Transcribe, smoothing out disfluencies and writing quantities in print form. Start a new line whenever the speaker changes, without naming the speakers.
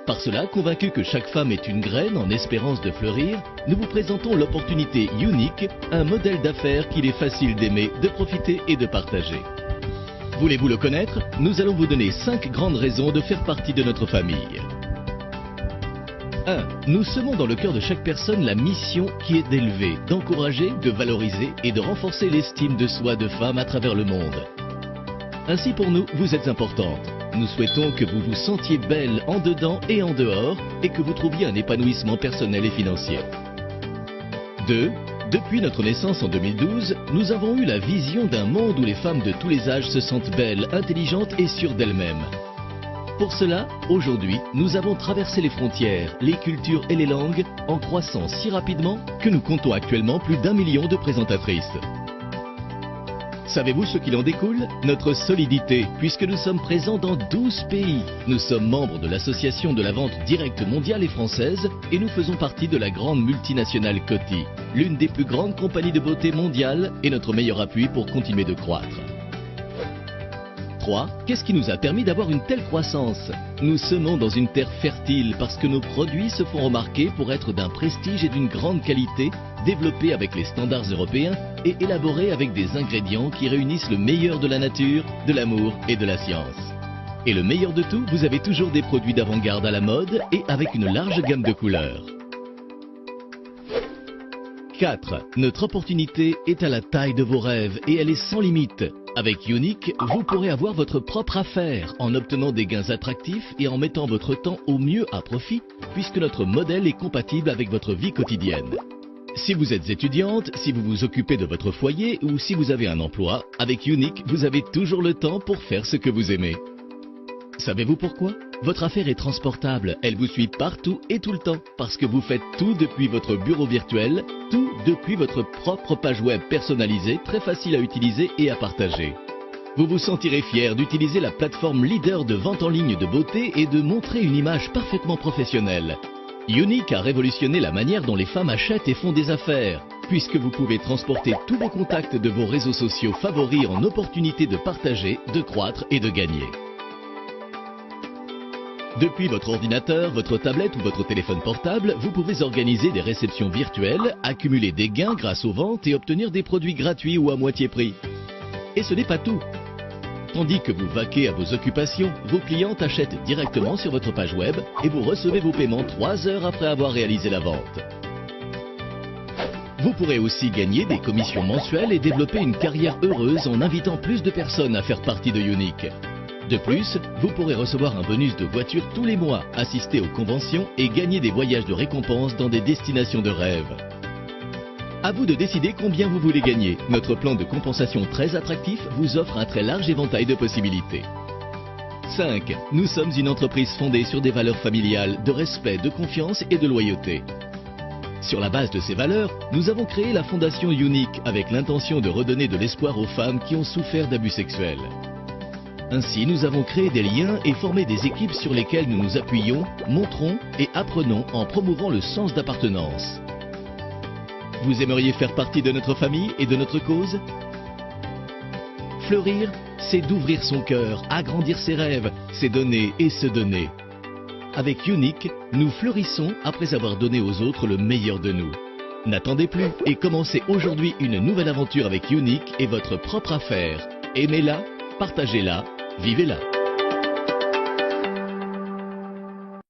Par cela, convaincus que chaque femme est une graine en espérance de fleurir, nous vous présentons l'opportunité unique, un modèle d'affaires qu'il est facile d'aimer, de profiter et de partager. Voulez-vous le connaître? Nous allons vous donner 5 grandes raisons de faire partie de notre famille. 1. Nous semons dans le cœur de chaque personne la mission qui est d'élever, d'encourager, de valoriser et de renforcer l'estime de soi de femme à travers le monde. Ainsi pour nous, vous êtes importante. Nous souhaitons que vous vous sentiez belle en dedans et en dehors et que vous trouviez un épanouissement personnel et financier. 2. Depuis notre naissance en 2012, nous avons eu la vision d'un monde où les femmes de tous les âges se sentent belles, intelligentes et sûres d'elles-mêmes. Pour cela, aujourd'hui, nous avons traversé les frontières, les cultures et les langues en croissant si rapidement que nous comptons actuellement plus d'1 million de présentatrices. Savez-vous ce qu'il en découle? Notre solidité, puisque nous sommes présents dans 12 pays. Nous sommes membres de l'association de la vente directe mondiale et française et nous faisons partie de la grande multinationale Coty, l'une des plus grandes compagnies de beauté mondiales et notre meilleur appui pour continuer de croître. 3. Qu'est-ce qui nous a permis d'avoir une telle croissance? Nous semons dans une terre fertile parce que nos produits se font remarquer pour être d'un prestige et d'une grande qualité, développés avec les standards européens et élaborés avec des ingrédients qui réunissent le meilleur de la nature, de l'amour et de la science. Et le meilleur de tout, vous avez toujours des produits d'avant-garde à la mode et avec une large gamme de couleurs. 4. Notre opportunité est à la taille de vos rêves et elle est sans limite. Avec Unique, vous pourrez avoir votre propre affaire en obtenant des gains attractifs et en mettant votre temps au mieux à profit puisque notre modèle est compatible avec votre vie quotidienne. Si vous êtes étudiante, si vous vous occupez de votre foyer ou si vous avez un emploi, avec Unique, vous avez toujours le temps pour faire ce que vous aimez. Savez-vous pourquoi? Votre affaire est transportable, elle vous suit partout et tout le temps parce que vous faites tout depuis votre bureau virtuel, tout depuis votre propre page web personnalisée, très facile à utiliser et à partager. Vous vous sentirez fier d'utiliser la plateforme leader de vente en ligne de beauté et de montrer une image parfaitement professionnelle. Unique a révolutionné la manière dont les femmes achètent et font des affaires, puisque vous pouvez transporter tous vos contacts de vos réseaux sociaux favoris en opportunité de partager, de croître et de gagner. Depuis votre ordinateur, votre tablette ou votre téléphone portable, vous pouvez organiser des réceptions virtuelles, accumuler des gains grâce aux ventes et obtenir des produits gratuits ou à moitié prix. Et ce n'est pas tout. Tandis que vous vaquez à vos occupations, vos clientes achètent directement sur votre page web et vous recevez vos paiements 3 heures après avoir réalisé la vente. Vous pourrez aussi gagner des commissions mensuelles et développer une carrière heureuse en invitant plus de personnes à faire partie de Unique. De plus, vous pourrez recevoir un bonus de voiture tous les mois, assister aux conventions et gagner des voyages de récompense dans des destinations de rêve. À vous de décider combien vous voulez gagner. Notre plan de compensation très attractif vous offre un très large éventail de possibilités. 5. Nous sommes une entreprise fondée sur des valeurs familiales, de respect, de confiance et de loyauté. Sur la base de ces valeurs, nous avons créé la Fondation Unique avec l'intention de redonner de l'espoir aux femmes qui ont souffert d'abus sexuels. Ainsi, nous avons créé des liens et formé des équipes sur lesquelles nous nous appuyons, montrons et apprenons en promouvant le sens d'appartenance. Vous aimeriez faire partie de notre famille et de notre cause? Fleurir, c'est d'ouvrir son cœur, agrandir ses rêves, c'est donner et se donner. Avec Unique, nous fleurissons après avoir donné aux autres le meilleur de nous. N'attendez plus et commencez aujourd'hui une nouvelle aventure avec Unique et votre propre affaire. Aimez-la, partagez-la, vivez-la.